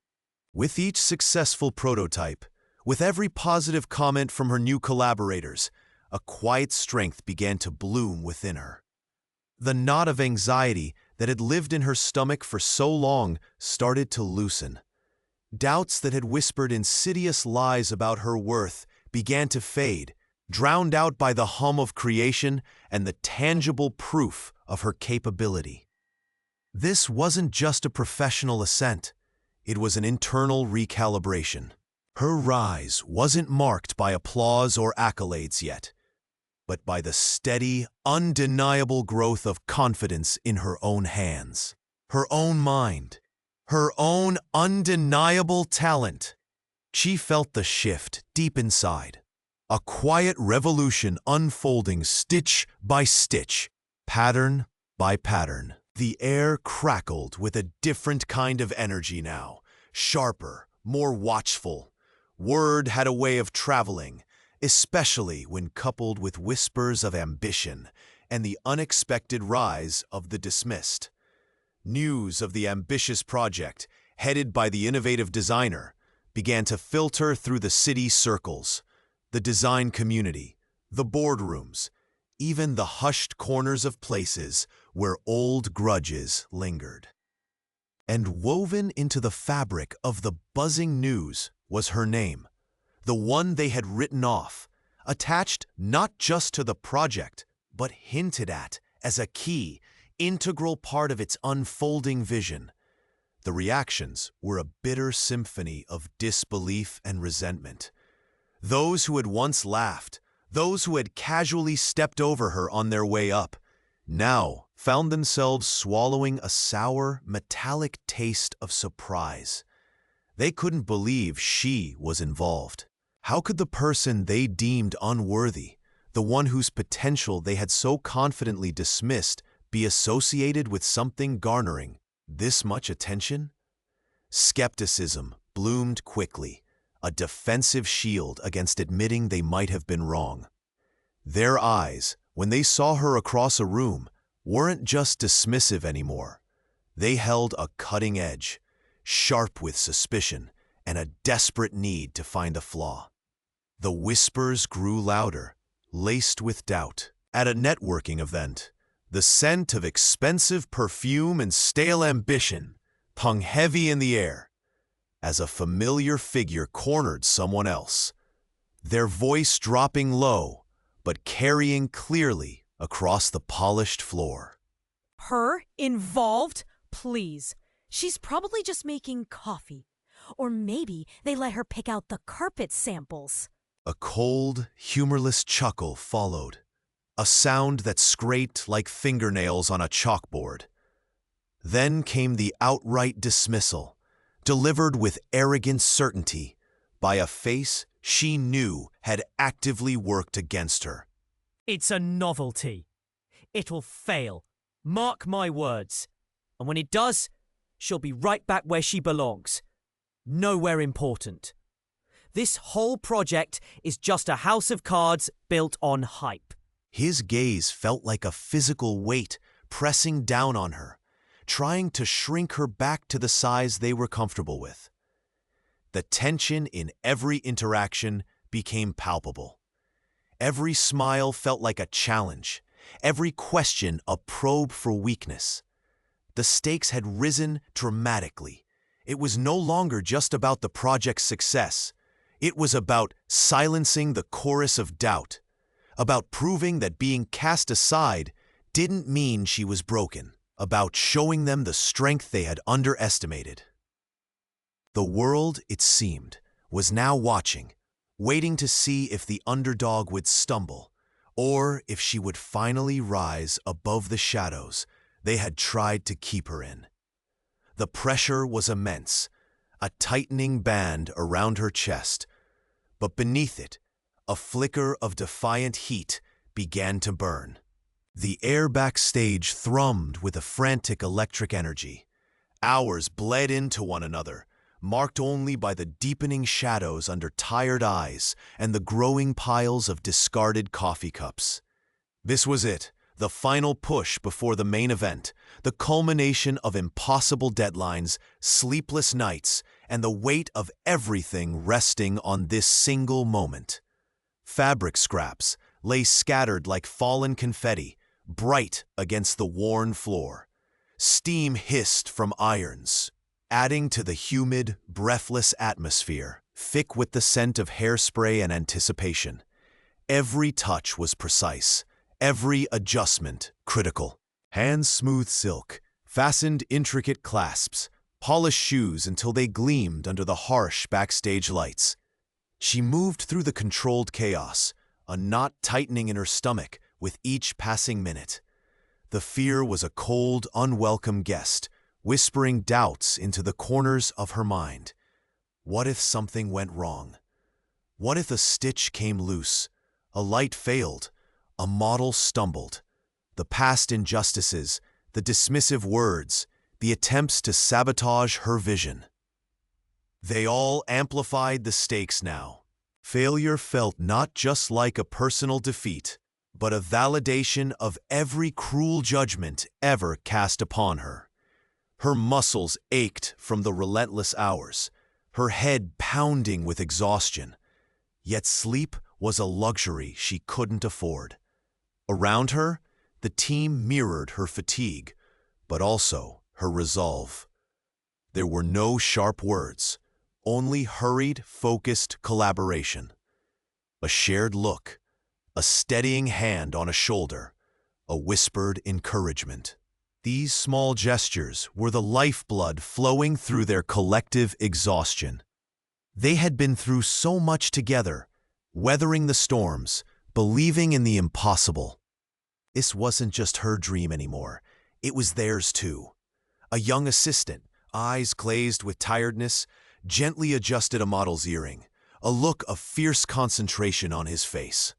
With each successful prototype, with every positive comment from her new collaborators, a quiet strength began to bloom within her. The knot of anxiety that had lived in her stomach for so long started to loosen. Doubts that had whispered insidious lies about her worth began to fade, drowned out by the hum of creation and the tangible proof of her capability. This wasn't just a professional ascent, it was an internal recalibration. Her rise wasn't marked by applause or accolades yet, but by the steady, undeniable growth of confidence in her own hands, her own mind, her own undeniable talent. She felt the shift deep inside. A quiet revolution unfolding stitch by stitch, pattern by pattern. The air crackled with a different kind of energy now, sharper, more watchful. Word had a way of traveling, especially when coupled with whispers of ambition and the unexpected rise of the dismissed. News of the ambitious project, headed by the innovative designer, began to filter through the city circles, the design community, the boardrooms, even the hushed corners of places where old grudges lingered. And woven into the fabric of the buzzing news was her name, the one they had written off, attached not just to the project, but hinted at as a key, integral part of its unfolding vision. The reactions were a bitter symphony of disbelief and resentment. Those who had once laughed, those who had casually stepped over her on their way up, now found themselves swallowing a sour, metallic taste of surprise. They couldn't believe she was involved. How could the person they deemed unworthy, the one whose potential they had so confidently dismissed, be associated with something garnering this much attention? Skepticism bloomed quickly, a defensive shield against admitting they might have been wrong. Their eyes, when they saw her across a room, weren't just dismissive anymore. They held a cutting edge, sharp with suspicion and a desperate need to find a flaw. The whispers grew louder, laced with doubt. At a networking event, the scent of expensive perfume and stale ambition hung heavy in the air as a familiar figure cornered someone else, their voice dropping low but carrying clearly across the polished floor. Her? Involved? Please. She's probably just making coffee. Or maybe they let her pick out the carpet samples. A cold, humorless chuckle followed, a sound that scraped like fingernails on a chalkboard. Then came the outright dismissal, delivered with arrogant certainty by a face she knew had actively worked against her. It's a novelty. It'll fail. Mark my words. And when it does, she'll be right back where she belongs. Nowhere important. This whole project is just a house of cards built on hype. His gaze felt like a physical weight pressing down on her, trying to shrink her back to the size they were comfortable with. The tension in every interaction became palpable. Every smile felt like a challenge, every question a probe for weakness. The stakes had risen dramatically. It was no longer just about the project's success. It was about silencing the chorus of doubt, about proving that being cast aside didn't mean she was broken, about showing them the strength they had underestimated. The world, it seemed, was now watching, waiting to see if the underdog would stumble, or if she would finally rise above the shadows they had tried to keep her in. The pressure was immense, a tightening band around her chest, but beneath it, a flicker of defiant heat began to burn. The air backstage thrummed with a frantic electric energy. Hours bled into one another, marked only by the deepening shadows under tired eyes and the growing piles of discarded coffee cups. This was it, the final push before the main event, the culmination of impossible deadlines, sleepless nights, and the weight of everything resting on this single moment. Fabric scraps lay scattered like fallen confetti, bright against the worn floor. Steam hissed from irons, adding to the humid, breathless atmosphere, thick with the scent of hairspray and anticipation. Every touch was precise, every adjustment critical. Hands smooth silk, fastened intricate clasps, polished shoes until they gleamed under the harsh backstage lights. She moved through the controlled chaos, a knot tightening in her stomach with each passing minute. The fear was a cold, unwelcome guest, whispering doubts into the corners of her mind. What if something went wrong? What if a stitch came loose, a light failed, a model stumbled? The past injustices, the dismissive words, the attempts to sabotage her vision. They all amplified the stakes now. Failure felt not just like a personal defeat, but a validation of every cruel judgment ever cast upon her. Her muscles ached from the relentless hours, her head pounding with exhaustion. Yet sleep was a luxury she couldn't afford. Around her, the team mirrored her fatigue, but also her resolve. There were no sharp words, only hurried, focused collaboration. A shared look, a steadying hand on a shoulder, a whispered encouragement. These small gestures were the lifeblood flowing through their collective exhaustion. They had been through so much together, weathering the storms, believing in the impossible. This wasn't just her dream anymore, it was theirs too. A young assistant, eyes glazed with tiredness, gently adjusted a model's earring, a look of fierce concentration on his face.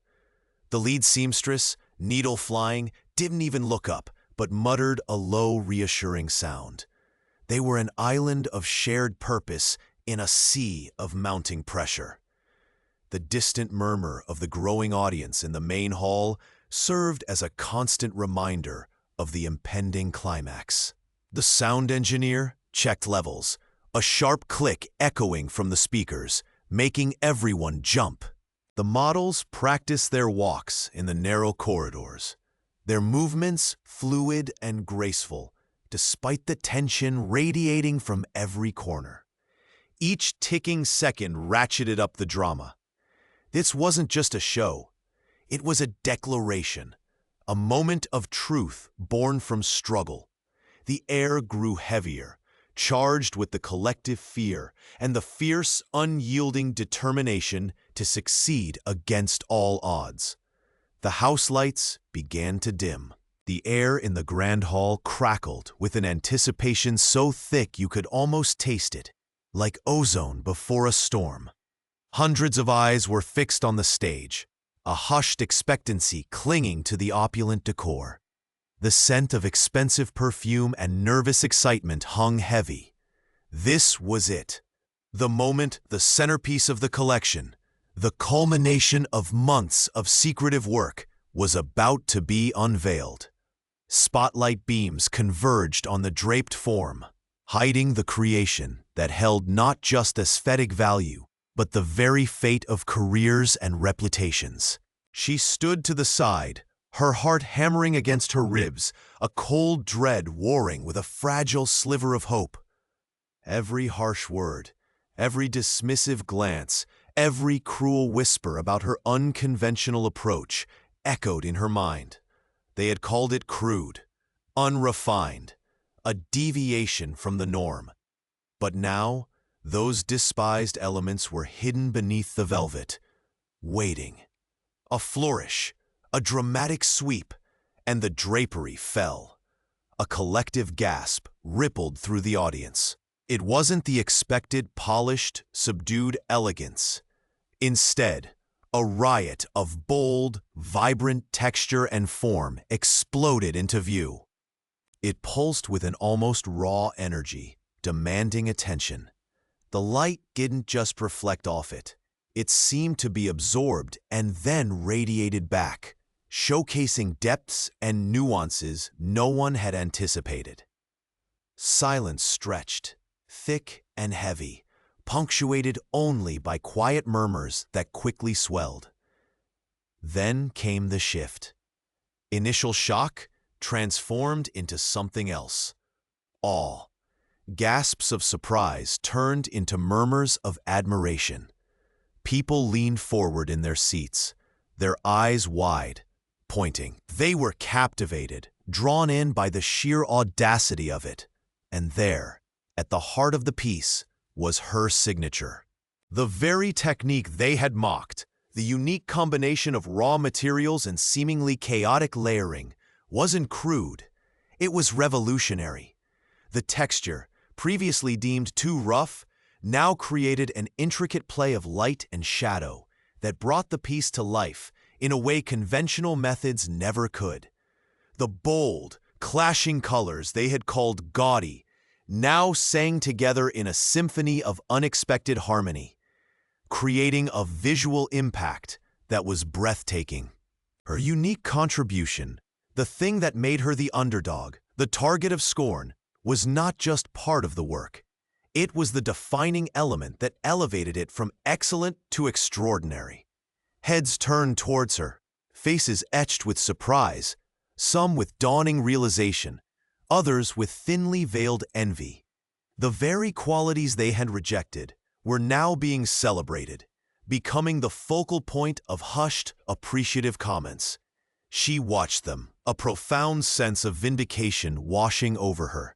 The lead seamstress, needle flying, didn't even look up, but muttered a low, reassuring sound. They were an island of shared purpose in a sea of mounting pressure. The distant murmur of the growing audience in the main hall served as a constant reminder of the impending climax. The sound engineer checked levels, a sharp click echoing from the speakers, making everyone jump. The models practiced their walks in the narrow corridors, their movements fluid and graceful, despite the tension radiating from every corner. Each ticking second ratcheted up the drama. This wasn't just a show. It was a declaration, a moment of truth born from struggle. The air grew heavier, charged with the collective fear and the fierce, unyielding determination to succeed against all odds. The house lights began to dim. The air in the grand hall crackled with an anticipation so thick you could almost taste it. like ozone before a storm. Hundreds of eyes were fixed on the stage, a hushed expectancy clinging to the opulent decor. The scent of expensive perfume and nervous excitement hung heavy. This was it. The moment, the centerpiece of the collection, the culmination of months of secretive work, was about to be unveiled. Spotlight beams converged on the draped form, hiding the creation that held not just aesthetic value, but the very fate of careers and reputations. She stood to the side, her heart hammering against her ribs, a cold dread warring with a fragile sliver of hope. Every harsh word, every dismissive glance, every cruel whisper about her unconventional approach echoed in her mind. They had called it crude, unrefined, a deviation from the norm. But now, those despised elements were hidden beneath the velvet, waiting. A flourish, a dramatic sweep, and the drapery fell. A collective gasp rippled through the audience. It wasn't the expected polished, subdued elegance. Instead, a riot of bold, vibrant texture and form exploded into view. It pulsed with an almost raw energy, demanding attention. The light didn't just reflect off it. It seemed to be absorbed and then radiated back, showcasing depths and nuances no one had anticipated. Silence stretched, thick and heavy, punctuated only by quiet murmurs that quickly swelled. Then came the shift. Initial shock transformed into something else. Awe. Gasps of surprise turned into murmurs of admiration. People leaned forward in their seats, their eyes wide, pointing. They were captivated, drawn in by the sheer audacity of it. And there, at the heart of the piece, was her signature. The very technique they had mocked, the unique combination of raw materials and seemingly chaotic layering, wasn't crude. It was revolutionary. The texture, previously deemed too rough, now created an intricate play of light and shadow that brought the piece to life in a way conventional methods never could. The bold, clashing colors they had called gaudy now sang together in a symphony of unexpected harmony, creating a visual impact that was breathtaking. Her unique contribution, the thing that made her the underdog, the target of scorn, was not just part of the work. It was the defining element that elevated it from excellent to extraordinary. Heads turned towards her, faces etched with surprise, some with dawning realization, others with thinly veiled envy. The very qualities they had rejected were now being celebrated, becoming the focal point of hushed, appreciative comments. She watched them, a profound sense of vindication washing over her.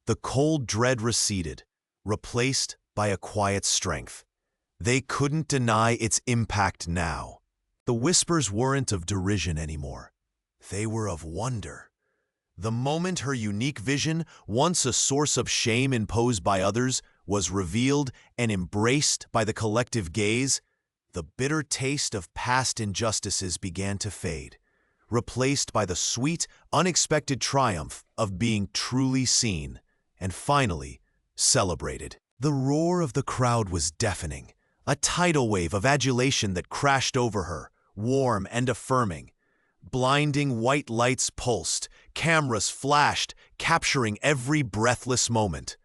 The cold dread receded, replaced by a quiet strength. They couldn't deny its impact now. The whispers weren't of derision anymore. They were of wonder. The moment her unique vision, once a source of shame imposed by others, was revealed and embraced by the collective gaze, the bitter taste of past injustices began to fade, replaced by the sweet, unexpected triumph of being truly seen, and finally, celebrated. The roar of the crowd was deafening, a tidal wave of adulation that crashed over her, warm and affirming. Blinding white lights pulsed, cameras flashed, capturing every breathless moment.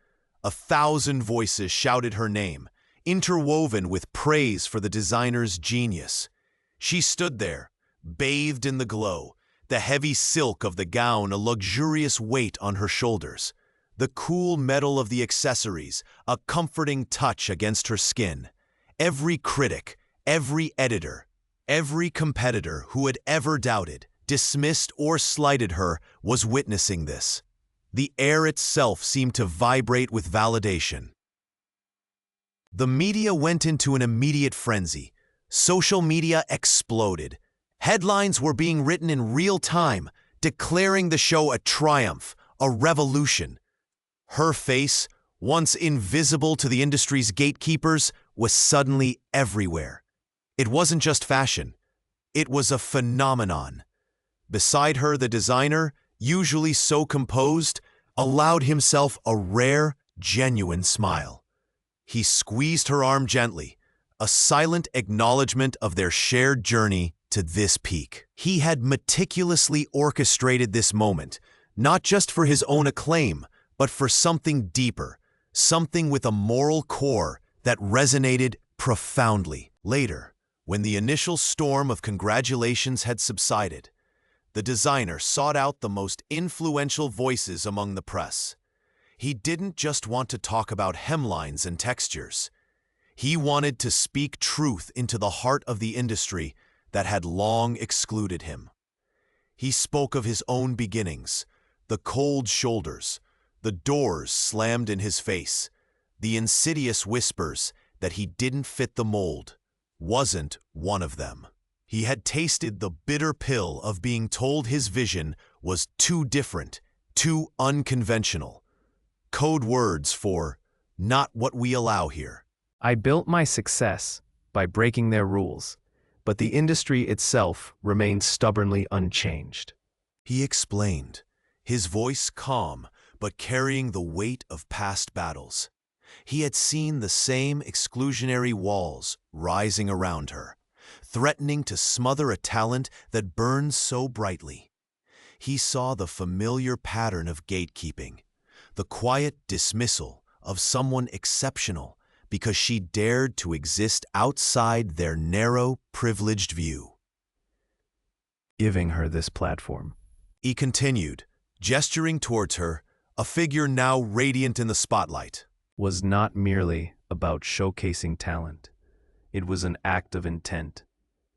1,000 voices shouted her name, interwoven with praise for the designer's genius. She stood there, bathed in the glow, the heavy silk of the gown a luxurious weight on her shoulders, the cool metal of the accessories a comforting touch against her skin. Every critic, every editor, every competitor who had ever doubted, dismissed, or slighted her was witnessing this. The air itself seemed to vibrate with validation. The media went into an immediate frenzy. Social media exploded. Headlines were being written in real time, declaring the show a triumph, a revolution. Her face, once invisible to the industry's gatekeepers, was suddenly everywhere. It wasn't just fashion. It was a phenomenon. Beside her, the designer, usually so composed, allowed himself a rare, genuine smile. He squeezed her arm gently, a silent acknowledgement of their shared journey to this peak. He had meticulously orchestrated this moment, not just for his own acclaim, but for something deeper, something with a moral core that resonated profoundly. Later, when the initial storm of congratulations had subsided, the designer sought out the most influential voices among the press. He didn't just want to talk about hemlines and textures. He wanted to speak truth into the heart of the industry that had long excluded him. He spoke of his own beginnings, the cold shoulders, the doors slammed in his face, the insidious whispers that he didn't fit the mold, wasn't one of them. He had tasted the bitter pill of being told his vision was too different, too unconventional. Code words for not what we allow here. I built my success by breaking their rules, but the industry itself remained stubbornly unchanged. He explained, his voice calm but carrying the weight of past battles. He had seen the same exclusionary walls rising around her, threatening to smother a talent that burned so brightly. He saw the familiar pattern of gatekeeping, the quiet dismissal of someone exceptional because she dared to exist outside their narrow, privileged view. Giving her this platform. He continued, gesturing towards her, a figure now radiant in the spotlight. Was not merely about showcasing talent. It was an act of intent.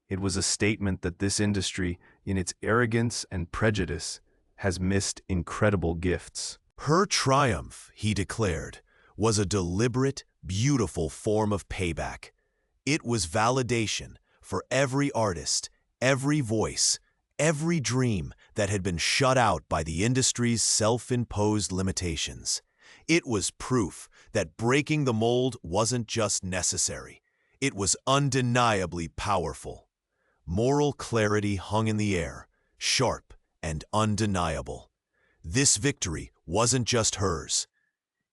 It was a statement that this industry, in its arrogance and prejudice, has missed incredible gifts. Her triumph, he declared, was a deliberate, beautiful form of payback. It was validation for every artist, every voice, every dream that had been shut out by the industry's self-imposed limitations. It was proof that breaking the mold wasn't just necessary. It was undeniably powerful. Moral clarity hung in the air, sharp and undeniable. This victory wasn't just hers.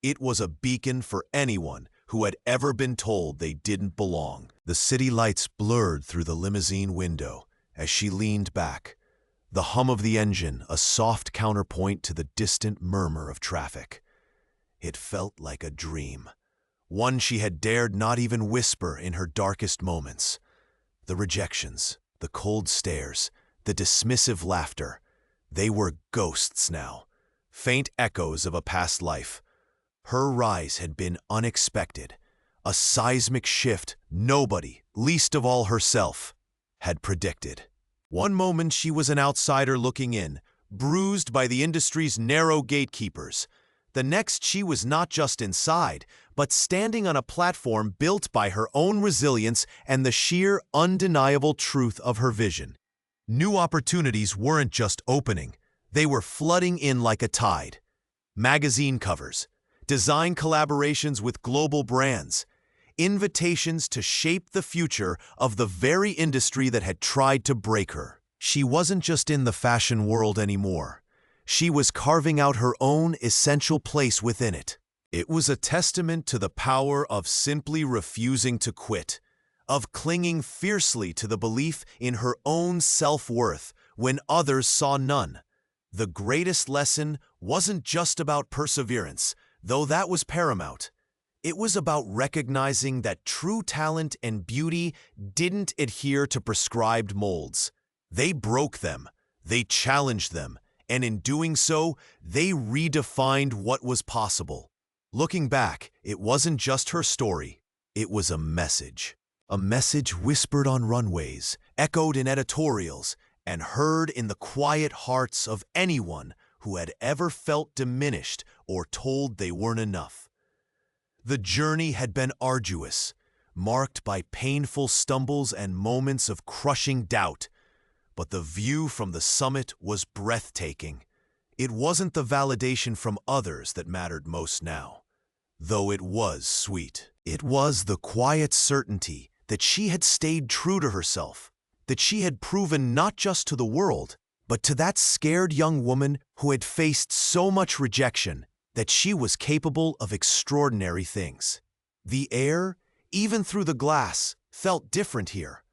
It was a beacon for anyone who had ever been told they didn't belong. The city lights blurred through the limousine window as she leaned back, the hum of the engine a soft counterpoint to the distant murmur of traffic. It felt like a dream, one she had dared not even whisper in her darkest moments. The rejections, the cold stares, the dismissive laughter, they were ghosts now, faint echoes of a past life. Her rise had been unexpected, a seismic shift nobody, least of all herself, had predicted. One moment she was an outsider looking in, bruised by the industry's narrow gatekeepers. The next she was not just inside, but standing on a platform built by her own resilience and the sheer, undeniable truth of her vision. New opportunities weren't just opening, they were flooding in like a tide. Magazine covers, design collaborations with global brands, invitations to shape the future of the very industry that had tried to break her. She wasn't just in the fashion world anymore. She was carving out her own essential place within it. It was a testament to the power of simply refusing to quit, of clinging fiercely to the belief in her own self-worth when others saw none. The greatest lesson wasn't just about perseverance, though that was paramount. It was about recognizing that true talent and beauty didn't adhere to prescribed molds. They broke them, they challenged them, and in doing so, they redefined what was possible. Looking back, it wasn't just her story, it was a message. A message whispered on runways, echoed in editorials, and heard in the quiet hearts of anyone who had ever felt diminished or told they weren't enough. The journey had been arduous, marked by painful stumbles and moments of crushing doubt, but the view from the summit was breathtaking. It wasn't the validation from others that mattered most now. though it was sweet. It was the quiet certainty that she had stayed true to herself, that she had proven not just to the world, but to that scared young woman who had faced so much rejection that she was capable of extraordinary things. The air, even through the glass, felt different here.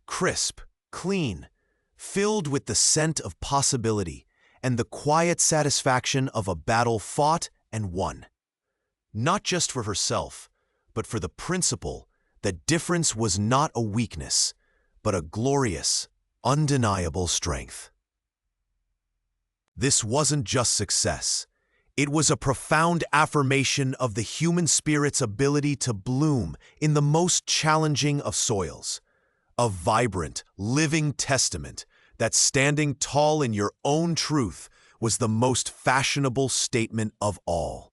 Crisp, clean, filled with the scent of possibility and the quiet satisfaction of a battle fought and won. Not just for herself, but for the principle that difference was not a weakness, but a glorious, undeniable strength. This wasn't just success. It was a profound affirmation of the human spirit's ability to bloom in the most challenging of soils. A vibrant, living testament that standing tall in your own truth was the most fashionable statement of all.